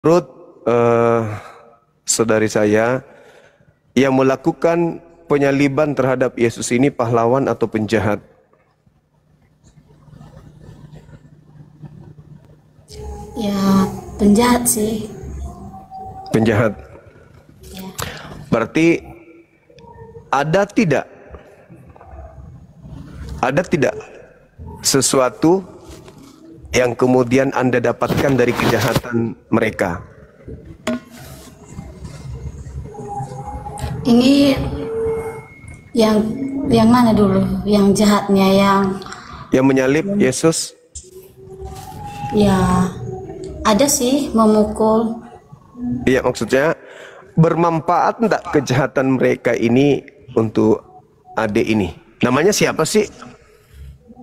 Menurut saudari saya, yang melakukan penyaliban terhadap Yesus ini pahlawan atau penjahat? Ya, penjahat sih. Penjahat. Ya. Berarti ada tidak sesuatu yang kemudian Anda dapatkan dari kejahatan mereka? Ini yang mana dulu? Yang jahatnya Yang menyalib Yesus? ya ada sih memukul. Iya, maksudnya bermanfaat enggak kejahatan mereka ini untuk adik ini? Namanya siapa sih?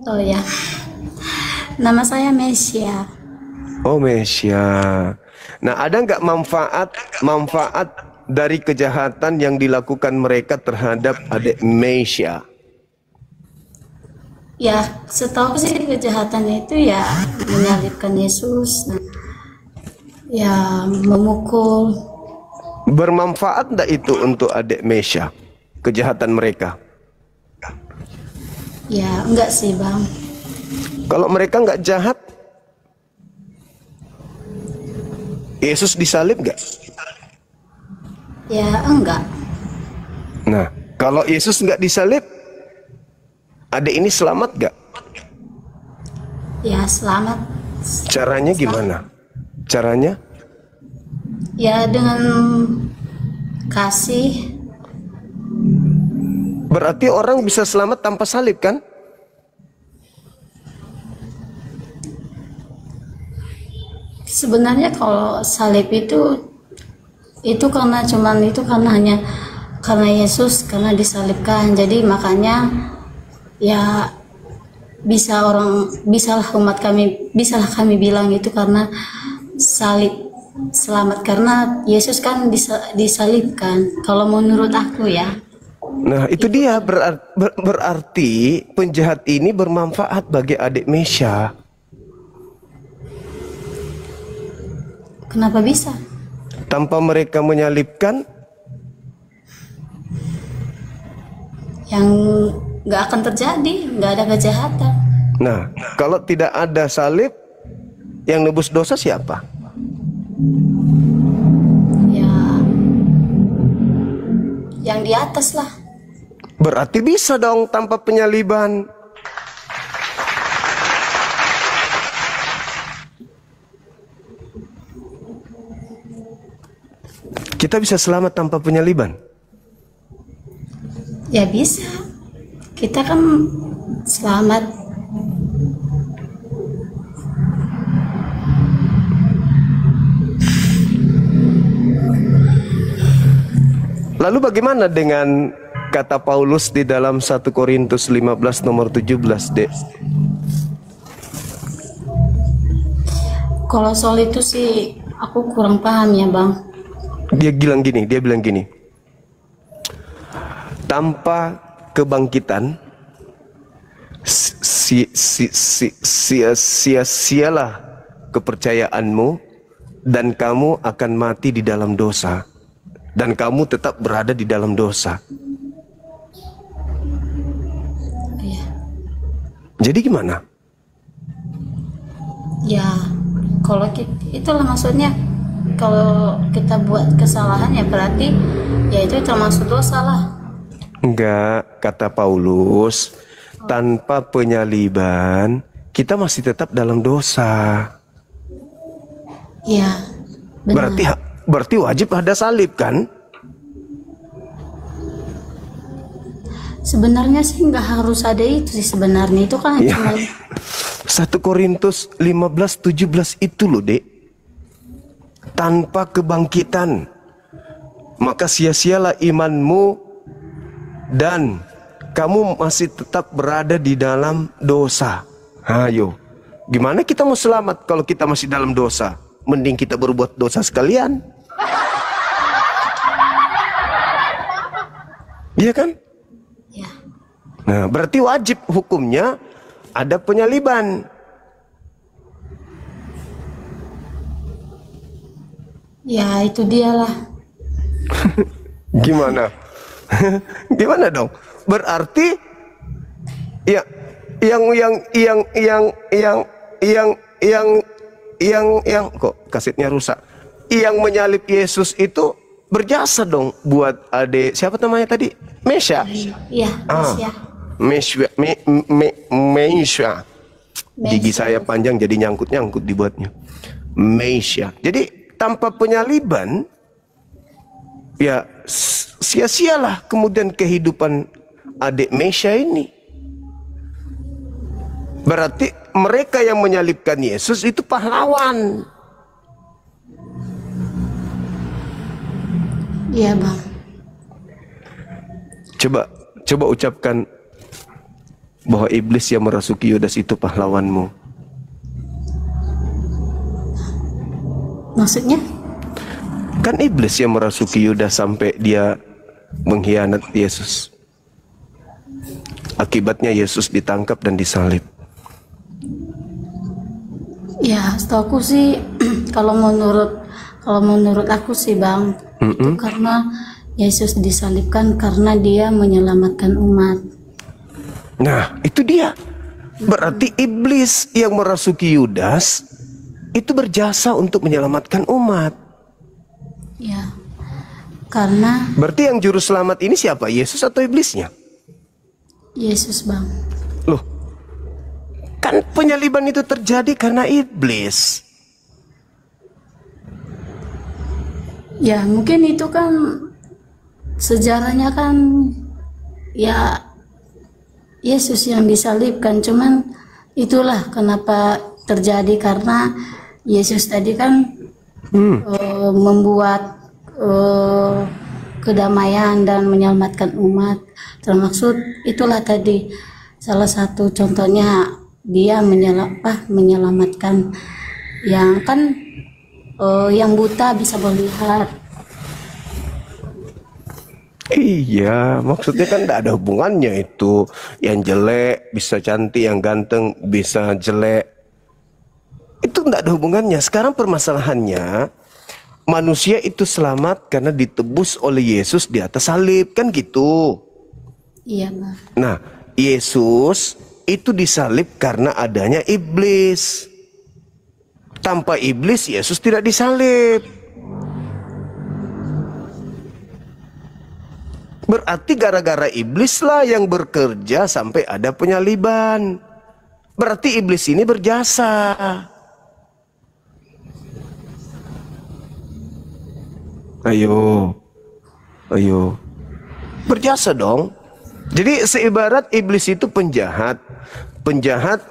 Oh ya. Nama saya Mesia. Oh, Mesia. Nah, ada nggak manfaat dari kejahatan yang dilakukan mereka terhadap adik Mesia? Ya, setahu sih kejahatan itu ya menyalibkan Yesus. Ya, memukul. Bermanfaat enggak itu untuk adik Mesia? Kejahatan mereka? Ya, enggak sih, Bang. Kalau mereka nggak jahat, Yesus disalib nggak? Ya, enggak. Nah, kalau Yesus nggak disalib, adik ini selamat nggak? Ya, selamat. Caranya gimana? Caranya? Ya, dengan kasih. Berarti orang bisa selamat tanpa salib kan? Sebenarnya kalau salib itu karena hanya karena Yesus, karena disalibkan. Jadi makanya ya bisalah kami bilang itu karena salib selamat, karena Yesus kan disalibkan. Kalau menurut aku ya. Nah, itu dia berarti penjahat ini bermanfaat bagi adik Mesia. Kenapa bisa? Tanpa mereka menyalibkan, Yang nggak akan terjadi, nggak ada kejahatan. nah, kalau tidak ada salib, yang nebus dosa siapa? Ya, yang di atas lah. Berarti bisa dong tanpa penyaliban. Kita bisa selamat tanpa penyaliban? Ya bisa. Kita kan selamat. Lalu bagaimana dengan kata Paulus di dalam 1 Korintus 15 nomor 17, Dek? Kalau soal itu sih aku kurang paham ya, Bang. Dia bilang gini, tanpa kebangkitan sia-sialah kepercayaanmu, dan kamu akan mati di dalam dosa, dan kamu tetap berada di dalam dosa. Ya, Jadi gimana? ya kalau itulah maksudnya, kalau kita buat kesalahan ya berarti ya itu termasuk dosa lah. Enggak, kata Paulus, tanpa penyaliban kita masih tetap dalam dosa. Ya, benar. Berarti wajib ada salib kan? Sebenarnya sih nggak harus ada itu sih, sebenarnya itu kan Ya. cuma 1 Korintus 15:17 itu loh, Dek. Tanpa kebangkitan maka sia-sialah imanmu dan kamu masih tetap berada di dalam dosa. Ayo, gimana kita mau selamat kalau kita masih dalam dosa? Mending kita berbuat dosa sekalian. Iya kan? ya. Nah, berarti wajib hukumnya ada penyaliban. Ya itu dialah. Gimana? Gimana dong? Berarti ya yang kok kasetnya rusak. Yang menyalib Yesus itu berjasa dong buat adik siapa namanya tadi? Mesya. Iya, Mesya. Mesya. Gigi saya panjang jadi nyangkut-nyangkut dibuatnya. Mesya. Jadi tanpa penyaliban ya sia-sialah kemudian kehidupan adik Mesya ini. Berarti mereka yang menyalibkan Yesus itu pahlawan. Iya bang. Coba ucapkan bahwa iblis yang merasuki Yudas itu pahlawanmu. Maksudnya? Kan iblis yang merasuki Yudas sampai dia mengkhianat Yesus. Akibatnya Yesus ditangkap dan disalib. Ya, setahu aku sih kalau menurut aku sih bang, itu karena Yesus disalibkan karena dia menyelamatkan umat. Nah, itu dia. Berarti iblis yang merasuki Yudas itu berjasa untuk menyelamatkan umat. Ya, karena Berarti yang juru selamat ini siapa? Yesus atau iblisnya? Yesus bang. Loh, kan penyaliban itu terjadi karena iblis. Ya mungkin itu kan sejarahnya kan ya Yesus yang disalibkan, cuman itulah kenapa terjadi karena Yesus tadi kan membuat kedamaian dan menyelamatkan umat. Termaksud itulah tadi salah satu contohnya dia menyelamatkan yang kan yang buta bisa melihat. Iya, maksudnya kan tidak ada hubungannya itu. Yang jelek bisa cantik, yang ganteng bisa jelek. Itu tidak ada hubungannya. Sekarang permasalahannya, manusia itu selamat karena ditebus oleh Yesus di atas salib, kan gitu. Iya bang. Nah, Yesus itu disalib karena adanya iblis. Tanpa iblis, Yesus tidak disalib. Berarti gara-gara iblislah yang bekerja sampai ada penyaliban. Berarti iblis ini berjasa. Ayo. Berjasa dong. Jadi seibarat iblis itu penjahat. Penjahat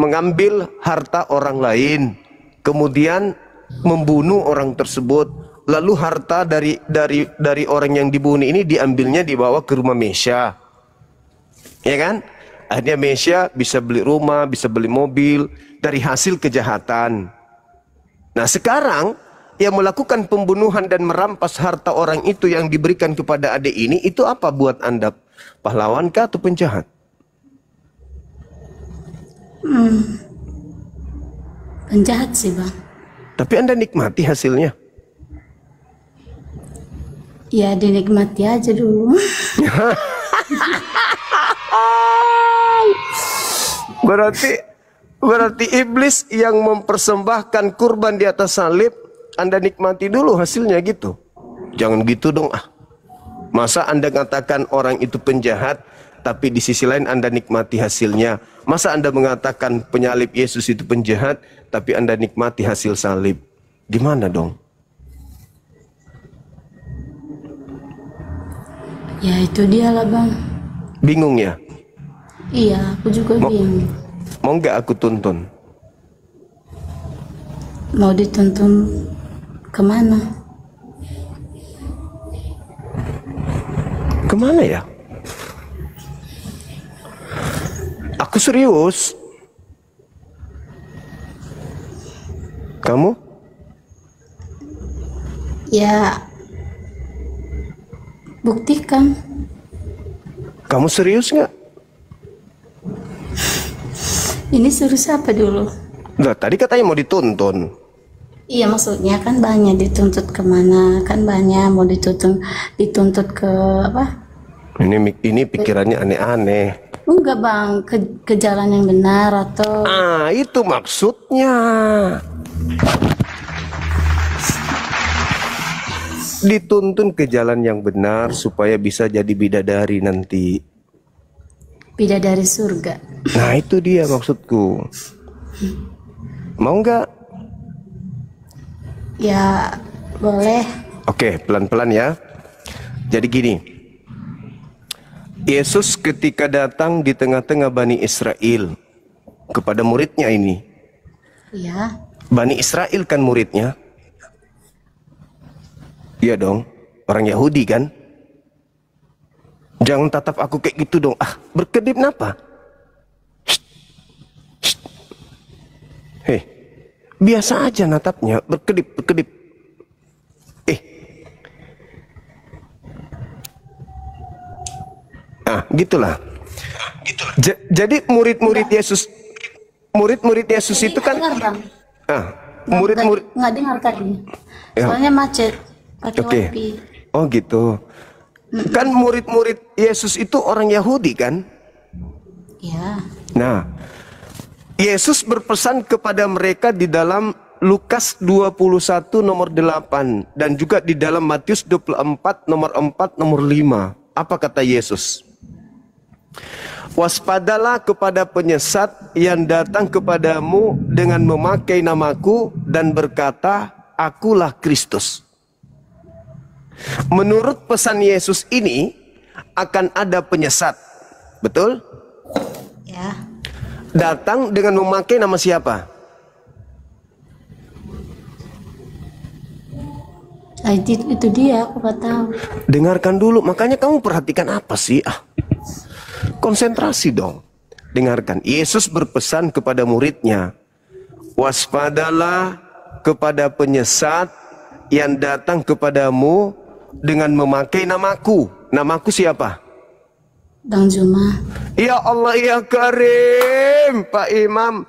mengambil harta orang lain, kemudian membunuh orang tersebut, lalu harta dari orang yang dibunuh ini diambilnya dibawa ke rumah Mesya, ya kan? Akhirnya Mesya bisa beli rumah, bisa beli mobil dari hasil kejahatan. Nah sekarang yang melakukan pembunuhan dan merampas harta orang itu yang diberikan kepada adik ini, itu apa buat Anda? Pahlawankah atau penjahat? Penjahat sih bang. Tapi Anda nikmati hasilnya. Ya dinikmati aja dulu. Berarti iblis yang mempersembahkan kurban di atas salib, Anda nikmati dulu hasilnya gitu. Jangan gitu dong ah. Masa Anda katakan orang itu penjahat, tapi di sisi lain Anda nikmati hasilnya. Masa Anda mengatakan penyalib Yesus itu penjahat, tapi Anda nikmati hasil salib. Gimana dong? Ya itu dia lah bang. Bingung ya? Iya, aku juga bingung. Mau nggak aku tuntun? Mau dituntun kemana? Kemana ya? Aku serius. Kamu? Ya buktikan. Kamu serius nggak? Ini suruh siapa dulu? Nah, tadi katanya mau dituntun. Iya, maksudnya kan banyak dituntut kemana, kan banyak mau dituntut ke apa? Ini pikirannya aneh-aneh. Enggak bang, ke jalan yang benar atau Ah, itu maksudnya. Dituntun ke jalan yang benar supaya bisa jadi bidadari nanti. bidadari surga. Nah, itu dia maksudku. Mau nggak? Ya boleh. Oke, pelan-pelan ya. Jadi gini. Yesus ketika datang di tengah-tengah Bani Israel kepada muridnya ini. Iya. Bani Israel kan muridnya. Iya dong, orang Yahudi kan. Jangan tatap aku kayak gitu dong. Ah, berkedip kenapa? Hei, biasa aja natapnya, berkedip. Eh, gitulah. Jadi murid-murid Yesus itu kan, Dengar bang. murid-murid. Nggak dengar tadi. Ya. Soalnya macet. Pakai Oke. wifi. Oh gitu. Kan murid-murid Yesus itu orang Yahudi kan? Ya. Nah, Yesus berpesan kepada mereka di dalam Lukas 21 nomor 8 dan juga di dalam Matius 24 nomor 4 nomor 5. Apa kata Yesus? Waspadalah kepada penyesat yang datang kepadamu dengan memakai namaku dan berkata, akulah Kristus. Menurut pesan Yesus ini akan ada penyesat. Betul? Ya. Datang dengan memakai nama siapa? Nah, itu dia, aku nggak tahu. Dengarkan dulu, makanya kamu perhatikan apa sih? Konsentrasi dong. Dengarkan, Yesus berpesan kepada muridnya, waspadalah kepada penyesat yang datang kepadamu dengan memakai namaku. Namaku siapa? Bang Zuma. Ya Allah ya Karim, Pak Imam.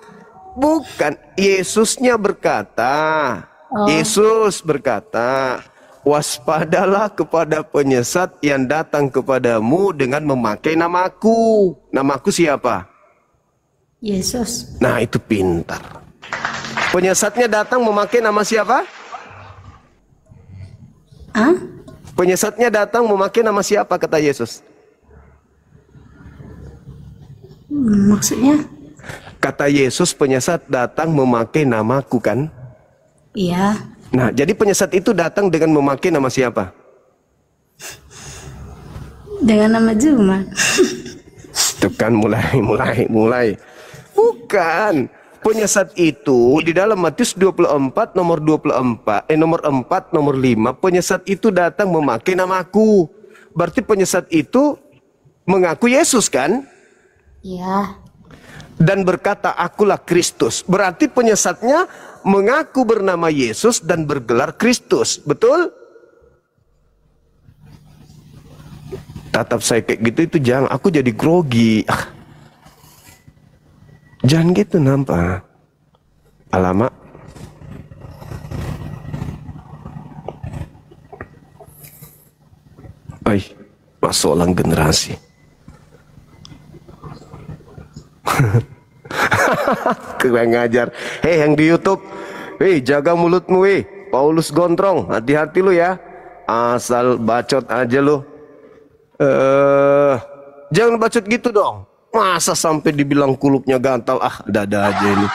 Bukan, Yesusnya berkata. Yesus berkata, waspadalah kepada penyesat yang datang kepadamu dengan memakai namaku. Namaku siapa? Yesus. Nah, itu pintar. Penyesatnya datang memakai nama siapa? Penyesatnya datang memakai nama siapa kata Yesus? Maksudnya? Kata Yesus, penyesat datang memakai namaku kan? Iya. Nah, jadi penyesat itu datang dengan memakai nama siapa? Dengan nama Zuma. Itu kan mulai. Bukan. Penyesat itu di dalam Matius 24 nomor 24 nomor 4 nomor 5, penyesat itu datang memakai namaku. Berarti penyesat itu mengaku Yesus kan? Iya. Dan berkata akulah Kristus. Berarti penyesatnya mengaku bernama Yesus dan bergelar Kristus. Betul? Tatap saya kayak gitu itu jangan, aku jadi grogi. Jangan gitu nampak. Alamak. Masalah generasi. Kurang ngajar. Hei yang di YouTube, jaga mulutmu Paulus Gondrong, hati-hati lu ya. Asal bacot aja lu. Jangan bacot gitu dong. Masa sampai dibilang kulupnya gatal? Dada aja ini.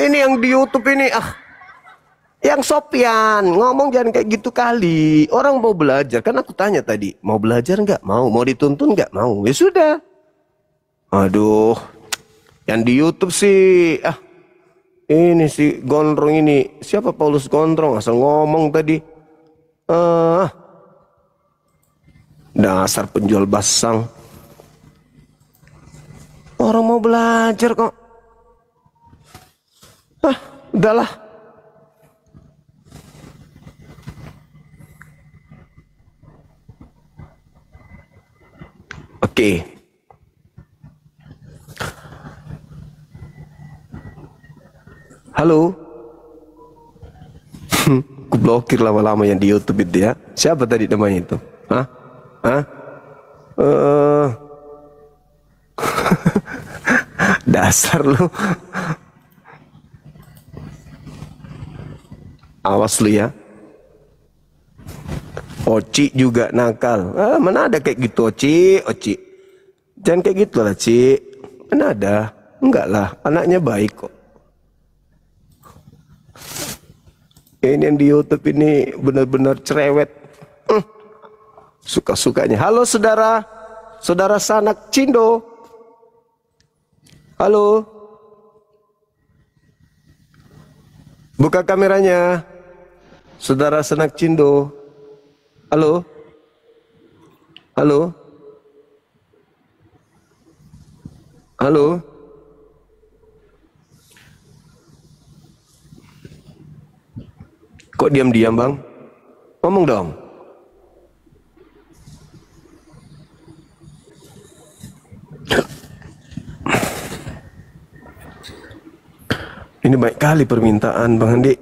Ini yang di YouTube ini Yang Sopian ngomong jangan kayak gitu kali. Orang mau belajar, kan aku tanya tadi, mau belajar nggak? Mau dituntun nggak? Mau. Ya sudah. Aduh. Yang di YouTube sih ini si Gondrong ini. Siapa Paulus Gondrong? Asal ngomong tadi. Dasar penjual basang. Orang mau belajar kok. Udahlah. Oke. Halo. blokir lama-lama yang di YouTube itu ya. Siapa tadi namanya itu? Hah? Hah? Dasar lu. Awas lu ya. Oci juga nakal. Mana ada kayak gitu Oci, Oci. Jangan kayak gitu lah Ci. Mana ada? Enggak lah, anaknya baik kok. Ini yang di YouTube ini benar-benar cerewet. Suka-sukanya. Halo saudara. Saudara Sanak Cindo. Halo. Buka kameranya. Saudara Sanak Cindo. Halo. Halo. Halo. Kok diam-diam bang? Ngomong dong. Ini baik kali permintaan Bang Andi.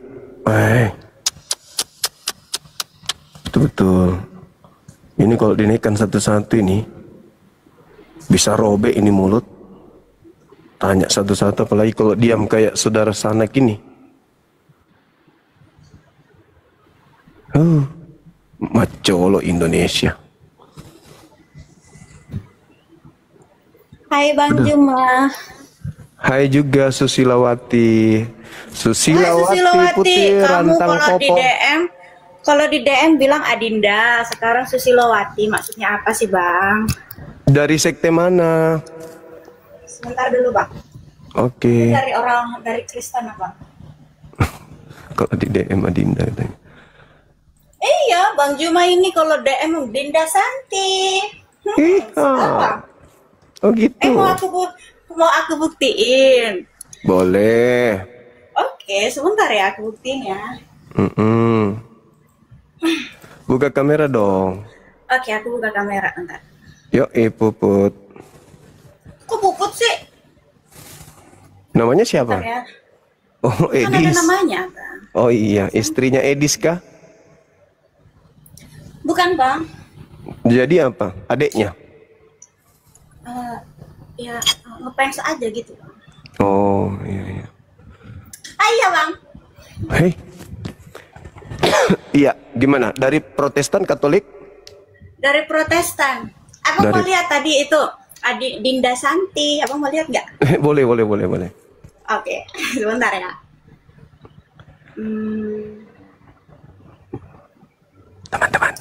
Betul-betul. Ini kalau dinaikkan satu-satu ini bisa robek ini mulut. Tanya satu-satu, apalagi kalau diam kayak saudara Sanak ini. Macolo Indonesia. Hai Bang Juma. Hai juga Susilawati. Susilawati Putih kamu Rantang kalau di Popo. kalau di DM bilang Adinda, sekarang Susilawati. Maksudnya apa sih Bang? Dari sekte mana? Sebentar dulu Bang. Oke. Dari Kristen Bang. Kalau di DM Adinda katanya. Iya Bang Juma ini kalau DM Dinda Santi. Apa? Oh gitu. Mau aku buktiin. Boleh. Oke, sebentar ya aku buktiin ya. Buka kamera dong. Oke, aku buka kamera bentar. Yuk, Puput. Kok Puput sih? Namanya siapa? Bentar ya. Oh, Kan ada Edis. namanya Bang. Oh iya, istrinya Edis kah? Bukan Bang. Jadi apa? Adeknya? Ya ngefans aja gitu Bang. Oh iya iya. Iya Bang. Hei. Iya, gimana? Dari Protestan Katolik? Dari Protestan. Abang mau Dari- lihat tadi itu Dinda Santi. Abang mau lihat nggak? Boleh. Oke, sebentar ya. Teman-teman,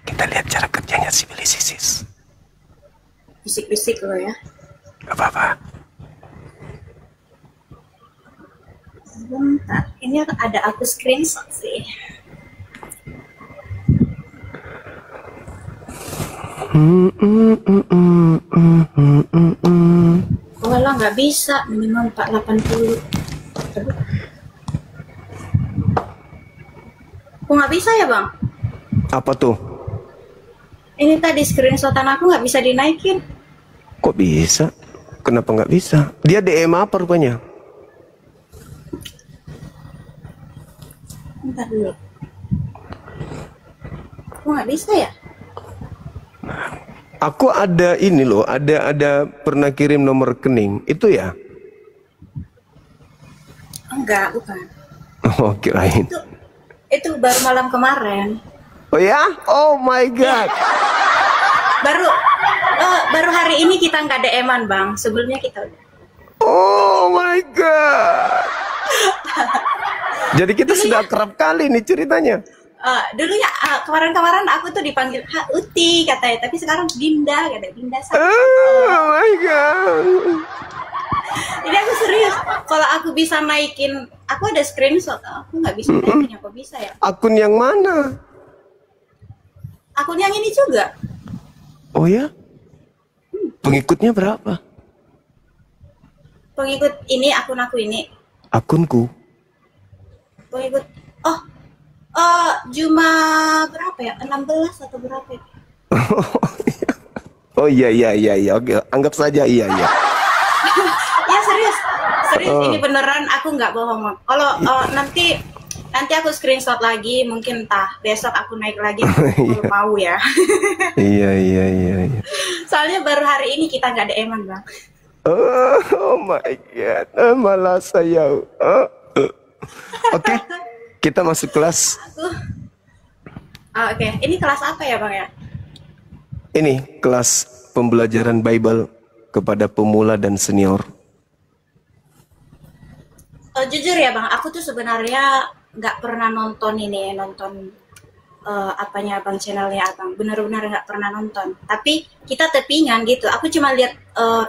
kita lihat cara kerjanya Civilizes. Bisik-bisik lo ya. Gak apa-apa. Sebentar. Ini ada aku screenshot sih. Walah nggak bisa, minimal 480. Kok nggak bisa ya Bang? Apa tuh? Ini tadi screenshotan aku nggak bisa dinaikin. Kok bisa? Kenapa nggak bisa? Dia DM apa rupanya? Bentar dulu. Kok nggak bisa ya? Aku ada ini loh, ada pernah kirim nomor rekening. Itu ya? Enggak, bukan. Oh, kirain. Itu baru malam kemarin. Oh ya? Oh my god. Baru hari ini kita nggak DM-an Bang. Sebelumnya kita udah. Oh my god. Jadi kita sudah kerap kali nih ceritanya. Dulunya kemarin-kemarin aku tuh dipanggil Uti katanya, tapi sekarang Dinda katanya, Dinda Santi. Oh my god. Jadi aku serius, kalau aku bisa naikin, aku ada screenshot, aku nggak bisa naikin, apa bisa ya? Akun yang mana? Akun yang ini juga. Oh ya? Pengikutnya berapa? Pengikut ini, akun aku ini. Akunku. Pengikut, cuma berapa ya? 16 atau berapa ya? Oh iya. Oke, anggap saja iya. Ya serius ini beneran, aku nggak bohong Bang. Kalau nanti Nanti aku screenshot lagi, mungkin entah besok aku naik lagi kalau mau ya. Iya. Soalnya baru hari ini kita nggak DM-an bang. Oh my god, malah saya. Oke, kita masuk kelas. Oke, ini kelas apa ya bang ya? Ini kelas pembelajaran Bible kepada pemula dan senior. Jujur ya bang, aku tuh sebenarnya nggak pernah nonton apanya abang, channelnya abang, benar-benar nggak pernah nonton. Tapi kita tepingan gitu, aku cuma lihat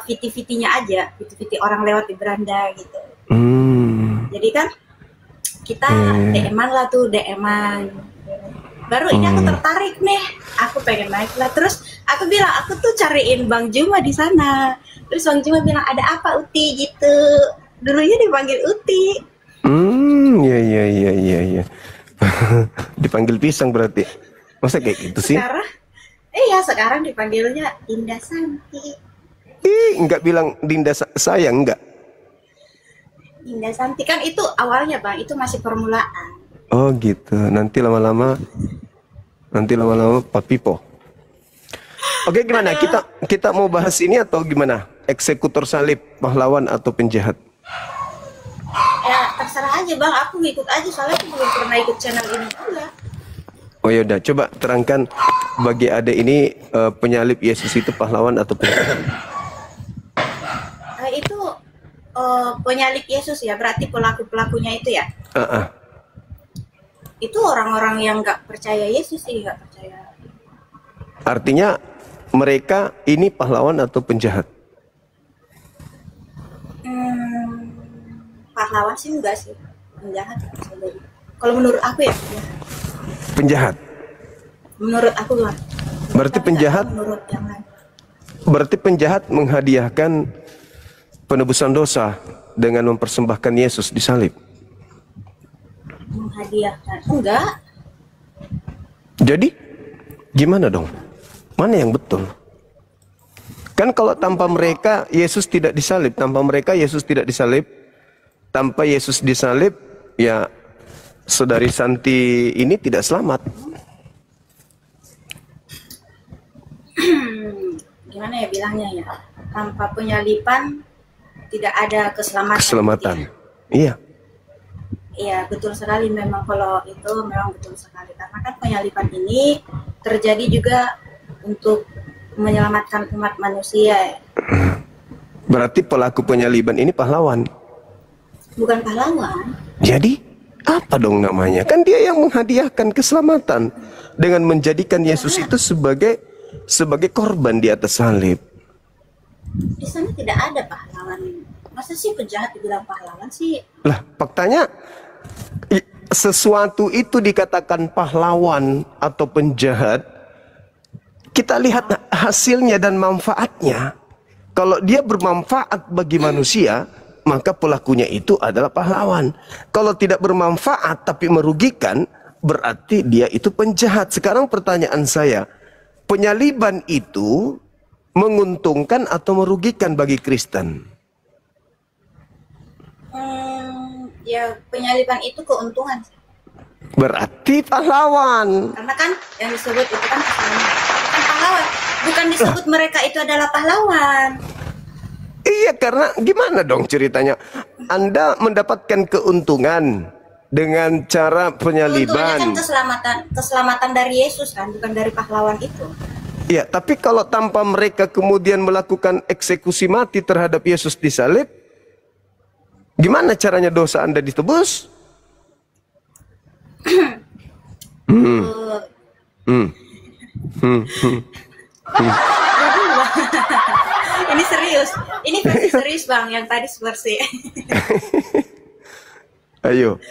VT-VT-nya aja, VT-VT orang lewat di beranda gitu. Jadi kan kita DM-an lah tuh, DM-an. Baru ini aku tertarik nih, aku pengen naik lah. Terus aku bilang, aku tuh cariin Bang Juma di sana. Terus Bang Juma bilang, ada apa Uti gitu. Dulunya dipanggil Uti. Iya. Dipanggil pisang berarti. Masa kayak gitu sih? Sekarang dipanggilnya Dinda Santi. Enggak bilang Dinda sayang, enggak? Dinda Santi kan itu awalnya bang, itu masih permulaan. Oh gitu. Nanti lama-lama Pak Pipo. Oke, gimana? Kita mau bahas ini atau gimana? Eksekutor salib, pahlawan atau penjahat? Ya terserah aja bang, aku ngikut aja soalnya aku belum pernah ikut channel ini juga. Oh yaudah, coba terangkan bagi adik ini, penyalib Yesus itu pahlawan atau penjahat? Itu penyalib Yesus ya, berarti pelakunya itu ya? Itu orang-orang yang nggak percaya Yesus sih, nggak percaya. Artinya mereka ini pahlawan atau penjahat? Pahlawan sih enggak sih, penjahat. Kalau menurut aku ya penjahat. Menurut aku lah. Berarti penjahat. Menurut yang lain. Berarti penjahat menghadiahkan penebusan dosa dengan mempersembahkan Yesus di salib. Menghadiahkan? Enggak. Jadi gimana dong? Mana yang betul? Kan kalau tanpa mereka Yesus tidak disalib, tanpa mereka Yesus tidak disalib, tanpa Yesus disalib, ya saudari Santi ini tidak selamat. Gimana ya bilangnya ya? Tanpa penyaliban tidak ada keselamatan. Keselamatan. Iya. Iya, betul sekali, memang kalau itu memang betul sekali. Karena kan penyaliban ini terjadi juga untuk menyelamatkan umat manusia. Berarti pelaku penyaliban ini pahlawan. Bukan pahlawan. Jadi apa dong namanya? Kan dia yang menghadiahkan keselamatan dengan menjadikan Yesus itu sebagai korban di atas salib. Di sana tidak ada pahlawan. Masa sih penjahat dibilang pahlawan sih? Lah, faktanya sesuatu itu dikatakan pahlawan atau penjahat, kita lihat hasilnya dan manfaatnya. Kalau dia bermanfaat bagi manusia, maka pelakunya itu adalah pahlawan. Kalau tidak bermanfaat tapi merugikan, berarti dia itu penjahat. Sekarang pertanyaan saya, penyaliban itu menguntungkan atau merugikan bagi Kristen? Ya penyaliban itu keuntungan. Berarti pahlawan. Karena kan yang disebut itu kan pahlawan. Bukan disebut mereka itu adalah pahlawan. Iya, karena gimana dong ceritanya? Anda mendapatkan keuntungan dengan cara penyaliban. Keuntungannya kan keselamatan dari Yesus kan, bukan dari pahlawan itu. Iya, tapi kalau tanpa mereka kemudian melakukan eksekusi mati terhadap Yesus di salib, gimana caranya dosa Anda ditebus? Ini serius. Ini versi serius bang, yang tadi versi. Ayo.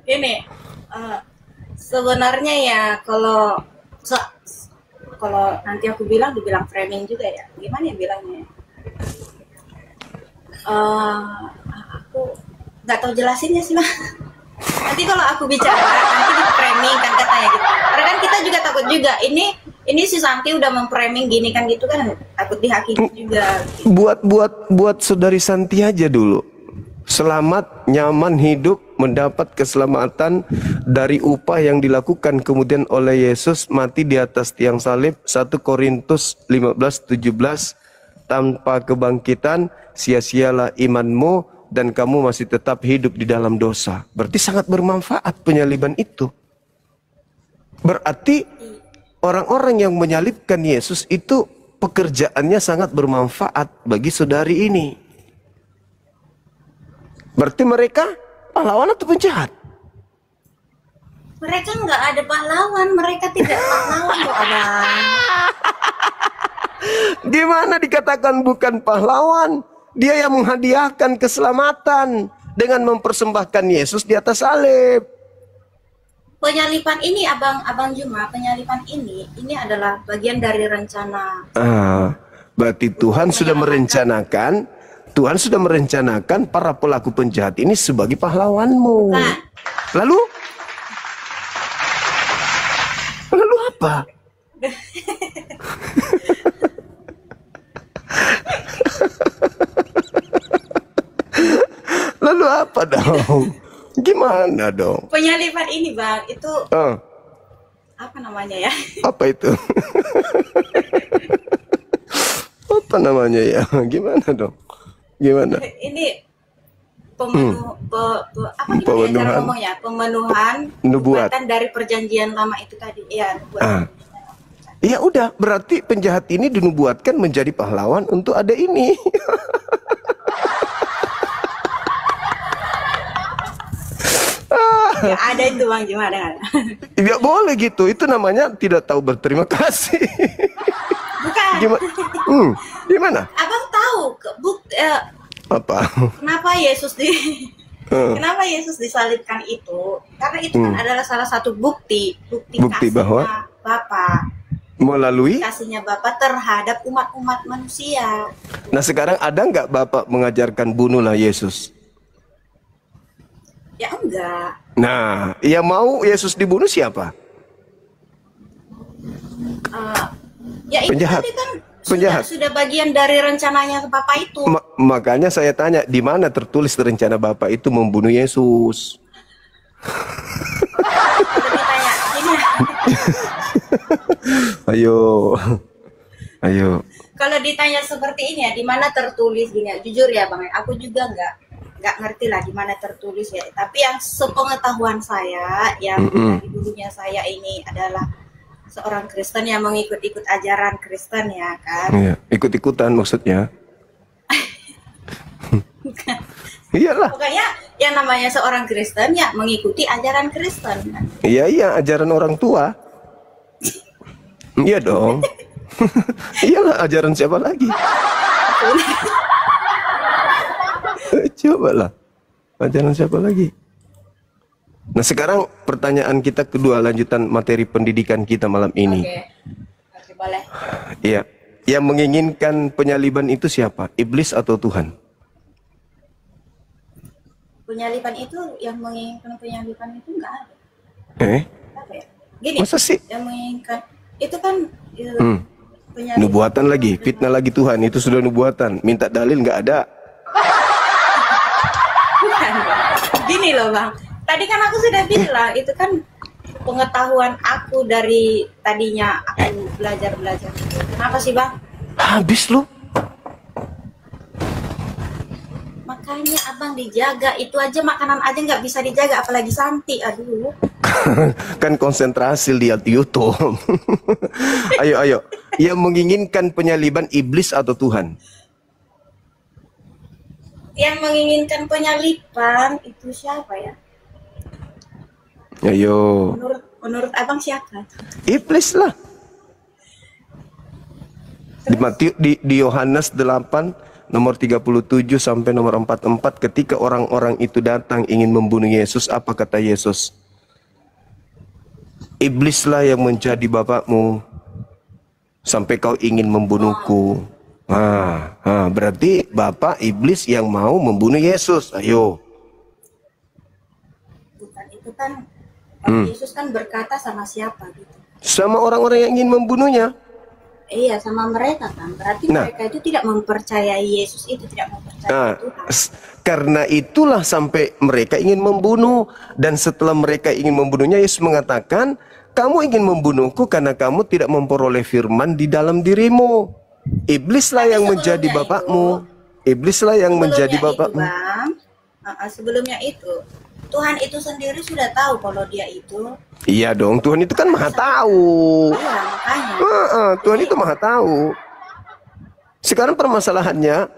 Ini sebenarnya ya kalau nanti aku dibilang framing juga ya. Gimana ya bilangnya? Aku nggak tahu jelasinnya sih bang. Nanti kalau aku bicara nanti di framing kan katanya gitu. Karena kan kita juga takut juga. Ini si Santi udah memframing gini kan gitu kan, takut dihakimi juga. Gitu. Buat saudari Santi aja dulu. selamat, nyaman hidup, mendapat keselamatan dari upah yang dilakukan kemudian oleh Yesus mati di atas tiang salib. 1 Korintus 15:17, tanpa kebangkitan sia-sialah imanmu dan kamu masih tetap hidup di dalam dosa. Berarti sangat bermanfaat penyaliban itu. Berarti orang-orang yang menyalibkan Yesus itu pekerjaannya sangat bermanfaat bagi saudari ini. Berarti mereka pahlawan atau penjahat? Mereka nggak ada pahlawan, mereka tidak pahlawan kok abang. Gimana dikatakan bukan pahlawan? Dia yang menghadiahkan keselamatan dengan mempersembahkan Yesus di atas salib. Penyaliban ini abang Juma, penyaliban ini adalah bagian dari rencana. Berarti Tuhan sudah merencanakan para pelaku penjahat ini sebagai pahlawanmu. Nah. Lalu apa? Lalu apa dong? Gimana dong? Penyaliban ini bang, itu apa namanya ya? Apa itu? Apa namanya ya? Gimana dong? Gimana? Ini pemenuhan nubuatan dari perjanjian lama itu tadi. Ya, ya udah, berarti penjahat ini dinubuatkan menjadi pahlawan untuk ada ini. Ya, ada itu bang, gimana? Tidak boleh gitu, itu namanya tidak tahu berterima kasih. Bukan. Gimana? Abang tahu apa? Kenapa Kenapa Yesus disalibkan itu? Karena itu kan adalah salah satu bukti kasihnya bahwa Bapa. Melalui kasihnya Bapa terhadap umat-umat manusia. Nah sekarang ada nggak Bapak mengajarkan bunuhlah Yesus? Ya enggak. Nah, yang mau Yesus dibunuh siapa? Ya itu penjahat. tadi kan Penjahat. Sudah bagian dari rencananya Bapak itu. Makanya saya tanya, di mana tertulis rencana Bapak itu membunuh Yesus? Ditanya, gini. Ayo. Kalau ditanya seperti ini ya, di mana tertulis gini ya? Jujur ya Bang, aku juga nggak ngerti lah di mana tertulis ya. Tapi yang sepengetahuan saya, yang dari dulunya saya ini adalah seorang Kristen yang mengikut-ikut ajaran Kristen ya kan. Iya, ikut-ikutan maksudnya. Iyalah. Pokoknya yang namanya seorang Kristen ya mengikuti ajaran Kristen kan. Iya, ajaran orang tua. Iya dong. Iyalah, ajaran siapa lagi? Coba lah. Ajaran siapa lagi? Nah sekarang pertanyaan kita kedua, lanjutan materi pendidikan kita malam ini. Oke, boleh. Iya, yang menginginkan penyaliban itu siapa? Iblis atau Tuhan? Penyaliban itu, yang menginginkan penyaliban itu enggak ada. Apa ya? Gini, masa sih? Yang menginginkan itu kan nubuatan lagi, fitnah lagi Tuhan, itu sudah nubuatan. Minta dalil nggak ada. Bukan. Gini loh Bang, tadi kan aku sudah bilang itu kan pengetahuan aku dari tadinya aku belajar. Kenapa sih Bang? Habis lu. Makanya abang dijaga, itu aja makanan aja nggak bisa dijaga, apalagi Santi, aduh. Kan konsentrasi lihat YouTube. Ayo. Yang menginginkan penyaliban iblis atau Tuhan? Yang menginginkan penyaliban itu siapa ya? Ayo. Menurut abang siapa? Iblis lah. Di Yohanes 8 nomor 37 sampai nomor 44, ketika orang-orang itu datang ingin membunuh Yesus, apa kata Yesus? Iblislah yang menjadi bapakmu sampai kau ingin membunuhku. Berarti bapak iblis yang mau membunuh Yesus. Ayo. Bukan, itu kan Yesus kan berkata sama siapa gitu? Sama orang-orang yang ingin membunuhnya. Iya, sama mereka kan. Berarti Nah. mereka itu tidak mempercayai Yesus itu, tidak mempercayai Nah, Tuhan. karena itulah sampai mereka ingin membunuh. Dan setelah mereka ingin membunuhnya, Yesus mengatakan, kamu ingin membunuhku karena kamu tidak memperoleh firman di dalam dirimu. Iblislah Tapi yang sebelumnya menjadi bapakmu. Iblislah yang menjadi Sebelumnya itu, bapakmu. Bang, sebelumnya itu Tuhan itu sendiri sudah tahu kalau dia itu. Iya dong, Tuhan itu kan maha tahu. Iya, makanya. Tuhan itu maha tahu. Sekarang permasalahannya,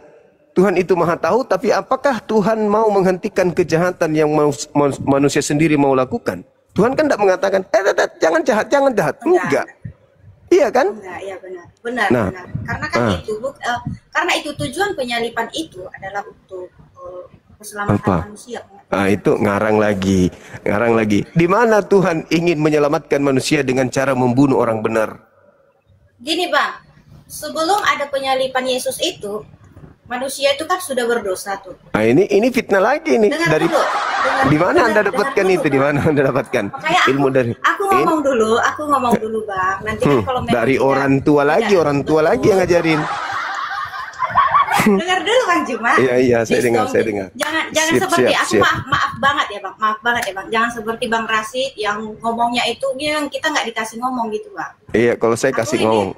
Tuhan itu maha tahu, tapi apakah Tuhan mau menghentikan kejahatan yang manusia sendiri mau lakukan? Tuhan kan tidak mengatakan, jangan jahat, jangan jahat. Enggak. Iya kan? Enggak, iya benar. Benar, Nah. benar. Karena kan karena itu tujuan penyalipan itu adalah untuk keselamatan Apa? manusia. Itu ngarang lagi. Di mana Tuhan ingin menyelamatkan manusia dengan cara membunuh orang benar? Gini, Bang. Sebelum ada penyalipan Yesus itu, manusia itu kan sudah berdosa tuh. Nah, ini fitnah lagi nih. Dengar Dari dulu. di mana Anda Dengar dapatkan dulu, itu? Di Bang. mana Anda dapatkan Makanya ilmu dari? aku ngomong dulu, Bang. Nanti kan kalau memang Dari tidak- orang tua lagi, tidak orang tua lagi yang ngajarin. Dengar dulu, Bang Juma. Iya, saya dengar, Please, saya dengar. Jangan Siap, seperti siap, aku siap. maaf banget ya, Bang. Jangan seperti Bang Rasid yang ngomongnya itu yang kita nggak dikasih ngomong gitu, Bang. Iya, kalau saya kasih Aku ini- ngomong.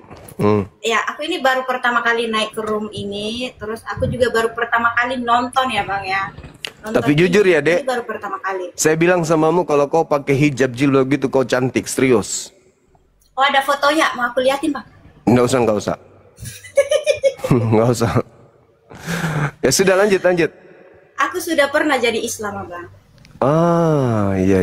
Ya, aku ini baru pertama kali naik ke room ini, terus aku juga baru pertama kali nonton ya, Bang ya. Nonton Tapi jujur ya, Dek. Ini baru pertama kali. Saya bilang samamu, kalau kau pakai hijab jilbab gitu kau cantik, serius. Oh, ada fotonya, mau aku liatin, Bang. Nggak usah. Nggak usah. Ya sudah, lanjut. Aku sudah pernah jadi Islam, Bang. Iya.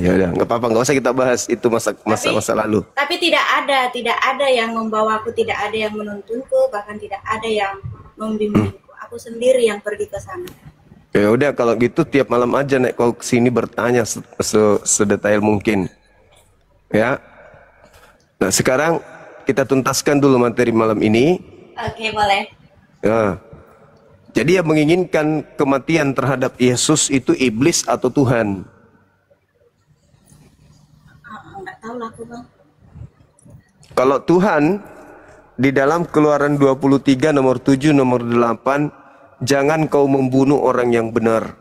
Udah, nggak apa-apa, nggak usah kita bahas itu masa lalu. Tapi tidak ada yang membawaku, tidak ada yang menuntunku, bahkan tidak ada yang membimbingku. Aku sendiri yang pergi ke sana. Ya udah, kalau gitu tiap malam aja naik kau kesini bertanya sedetail mungkin. Ya. Nah, sekarang kita tuntaskan dulu materi malam ini. Oke, boleh. Ya. Jadi yang menginginkan kematian terhadap Yesus itu iblis atau Tuhan? Nggak tahu lah aku, Bang. Kalau Tuhan di dalam Keluaran 23 nomor 7 nomor 8, jangan kau membunuh orang yang benar.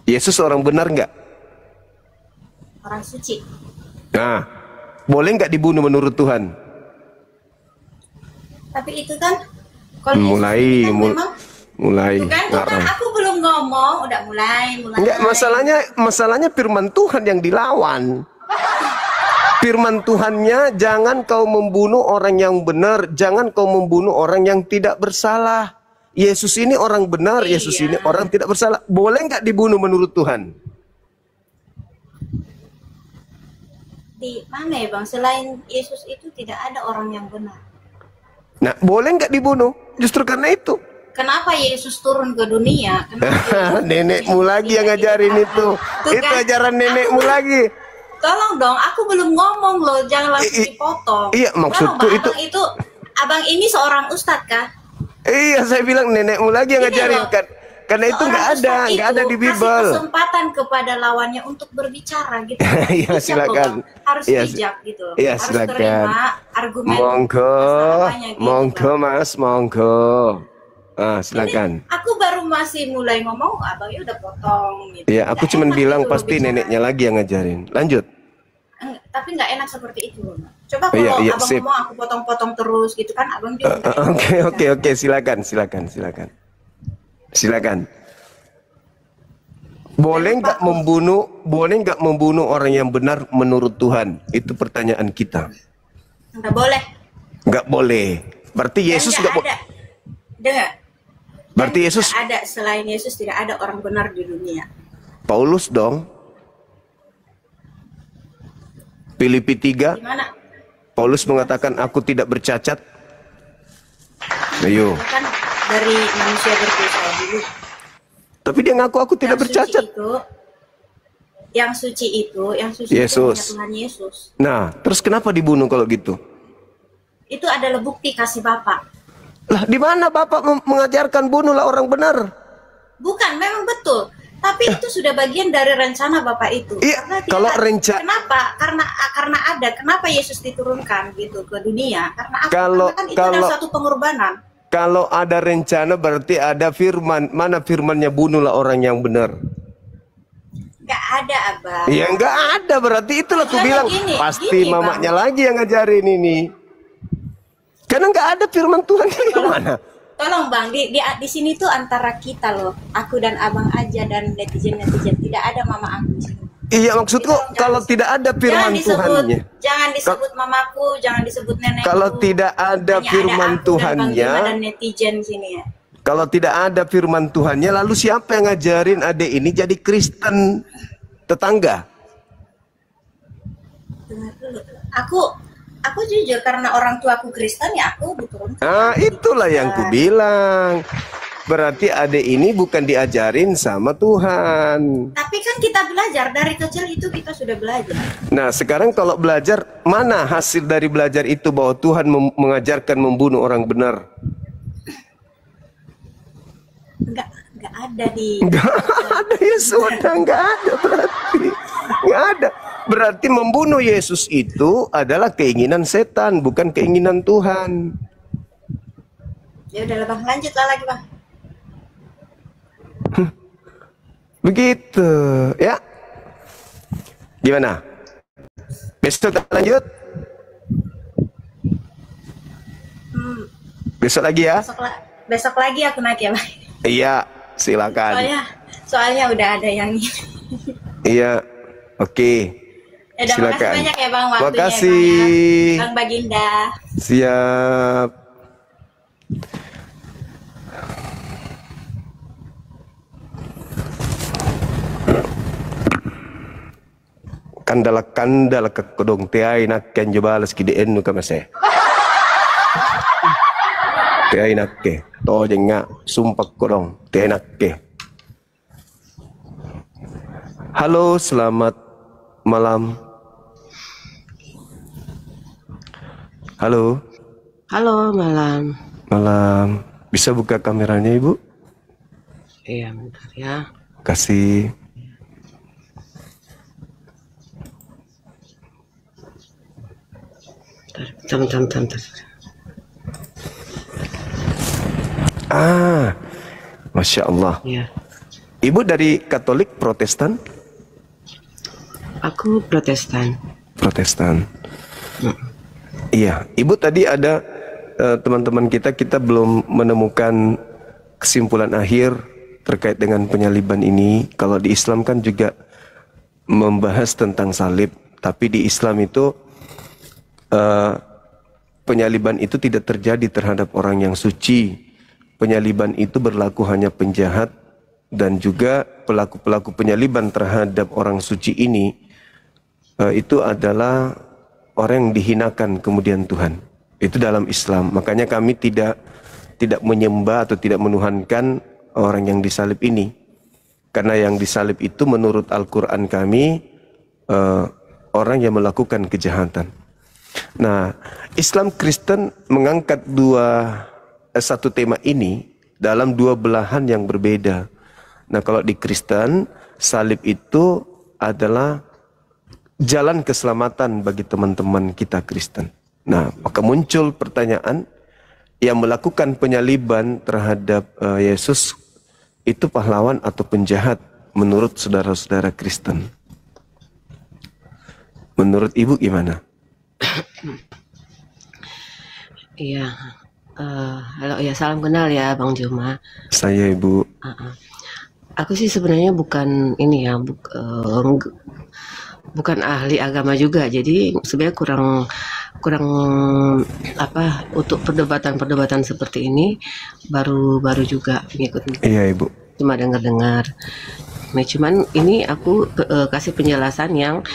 Yesus orang benar nggak? Orang suci. Nah, boleh nggak dibunuh menurut Tuhan? Tapi itu kan kalau Mulai, Yesus ini kan mulai. tuh kan ngarang. aku belum ngomong, udah mulai. Enggak, masalahnya firman Tuhan yang dilawan. Firman Tuhannya, jangan kau membunuh orang yang benar, jangan kau membunuh orang yang tidak bersalah. Yesus ini orang benar, Yesus ini orang tidak bersalah. Boleh nggak dibunuh menurut Tuhan? Di mana ya, Bang? Selain Yesus itu tidak ada orang yang benar. Nah, boleh nggak dibunuh? Justru karena itu. Kenapa Yesus turun ke dunia? Kenapa Nenekmu lagi yang ngajarin itu. Tuh Itu kan, ajaran nenekmu lagi. Tolong dong, aku belum ngomong loh, jangan langsung dipotong. Iya, maksudku Tolong, Bang, itu- abang ini seorang ustadz kah? Iya, saya bilang nenekmu lagi yang Ini ngajarin loh, kan. Karena itu Seorang nggak ada ustadz di itu Bible. Kasih kesempatan kepada lawannya untuk berbicara gitu. Iya, Bijak silakan. loh, Bang. Harus Iya, bijak gitu. iya, Harus silakan. terima argumen Monggo, masalahnya gitu, monggo Bang. Mas, monggo. Silakan. Aku baru masih mulai ngomong, abangnya udah potong gitu. Iya, aku Nggak cuma enak bilang gitu loh pasti bicara. neneknya lagi yang ngajarin. Lanjut. Tapi nggak enak seperti itu loh. Coba Iya, kalau iya, abang sip. ngomong aku potong-potong terus gitu kan, abang juga nggak enak. Oke, silakan. Silakan. Boleh nggak membunuh orang yang benar menurut Tuhan? Itu pertanyaan kita. Nggak boleh. Nggak boleh. Berarti Dan Yesus nggak nggak boleh. ada. Dengar. Berarti Dan Yesus, nggak ada selain Yesus, tidak ada orang benar di dunia. Paulus dong. Filipi 3, Gimana? Paulus mengatakan aku tidak bercacat. Ayo. Kan dari manusia berdosa dulu. Tapi dia ngaku aku tidak Yang suci bercacat. yang suci itu Yesus. hanya Tuhan Yesus. Nah, terus kenapa dibunuh kalau gitu? Itu adalah bukti kasih Bapa. Lah, di mana Bapak mengajarkan bunuhlah orang benar? Bukan, memang betul. Tapi itu sudah bagian dari rencana Bapak itu. Iya, Karena dia, kalau rencana kenapa? Karena ada. Kenapa Yesus diturunkan gitu ke dunia? Karena apa? Kalau- Karena kan itu kalau- adalah suatu pengorbanan. kalau ada rencana berarti ada firman. Mana firmannya, bunuhlah orang yang benar? Nggak ada, Abang. Ya nggak ada, berarti itulah aku Jadi bilang pasti gini, Bang. mamanya lagi yang ngajarin ini. Karena nggak ada firman Tuhan yang mana? Tolong Bang, di sini tuh antara kita loh, aku dan Abang aja dan netizen. Tidak ada mama aku di sini. Iya, maksudku Jangan kalau tidak ada firman Tuhannya. Jangan disebut mamaku, jangan disebut nenekku. Kalau tidak ada Hanya firman ada aku dan Bang Tuhannya, Bima dan netizen sini ya. kalau tidak ada firman Tuhannya, lalu siapa yang ngajarin adik ini jadi Kristen? Tetangga? Dengar dulu. Aku jujur karena orang tua aku Kristen ya aku diturunkan. Ah, itulah yang ku bilang. Berarti adik ini bukan diajarin sama Tuhan. Tapi kan kita belajar dari kecil itu kita sudah belajar. Nah, sekarang kalau belajar, mana hasil dari belajar itu bahwa Tuhan mengajarkan membunuh orang benar? Enggak ada di. Enggak ada, ya sudah, enggak ada berarti. Enggak ada. Berarti membunuh Yesus itu adalah keinginan setan, bukan keinginan Tuhan. Ya udahlah Bang, lanjutlah lagi Bang. Begitu, ya. Gimana? Besok kita lanjut? Besok lagi ya? Besok lagi aku naik ya Bang. Iya, silakan. Soalnya udah ada yang ini. Iya, oke. Ya udah, Silakan. makasih banyak ya Bang waktunya. Makasih. Bang Baginda. Siap. Kandala ke kodong tiay nakken jobalas kideen nu kamase. Tiay nakke, to jenga sumpak kodong tiay nakke. Halo, selamat malam. Halo. Halo, malam. Malam. Bisa buka kameranya, Ibu? Iya, bentar ya. Kasih. Bentar. Ah, Masya Allah. Iya. Ibu dari Katolik, Protestan? Aku Protestan. Protestan. Iya, Ibu tadi ada teman-teman kita belum menemukan kesimpulan akhir terkait dengan penyaliban ini. Kalau di Islam kan juga membahas tentang salib, tapi di Islam itu penyaliban itu tidak terjadi terhadap orang yang suci. Penyaliban itu berlaku hanya penjahat, dan juga pelaku-pelaku penyaliban terhadap orang suci ini itu adalah orang yang dihinakan kemudian Tuhan. Itu dalam Islam. Makanya kami tidak menyembah atau tidak menuhankan orang yang disalib ini. Karena yang disalib itu menurut Al-Quran kami orang yang melakukan kejahatan. Nah, Islam Kristen mengangkat satu tema ini dalam dua belahan yang berbeda. Nah, kalau di Kristen, salib itu adalah jalan keselamatan bagi teman-teman kita Kristen. Nah, maka muncul pertanyaan, yang melakukan penyaliban terhadap Yesus itu pahlawan atau penjahat menurut saudara-saudara Kristen? Menurut Ibu gimana? Iya. Halo, ya, salam kenal ya Bang Juma. Saya Ibu. Aku sih sebenarnya bukan ini ya, bukan ahli agama juga. Jadi sebenarnya kurang apa, untuk perdebatan seperti ini baru juga ngikut. Iya Ibu. Cuma dengar. Nah, cuman ini aku kasih penjelasan yang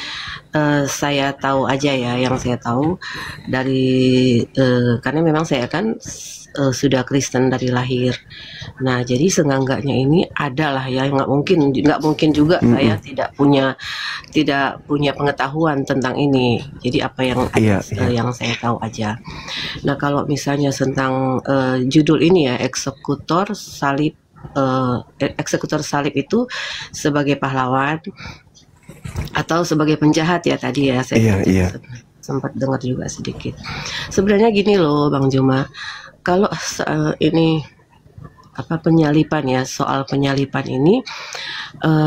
saya tahu aja ya, yang saya tahu dari karena memang saya kan sudah Kristen dari lahir. Nah, jadi seenggak-enggaknya ini adalah ya, nggak mungkin juga saya tidak punya pengetahuan tentang ini. Jadi apa yang yang saya tahu aja. Nah, kalau misalnya tentang judul ini ya, eksekutor salib eksekutor salib itu sebagai pahlawan atau sebagai penjahat ya tadi ya saya sempat dengar juga sedikit. Sebenarnya gini loh Bang Juma, kalau ini penyalipan ya, soal penyalipan ini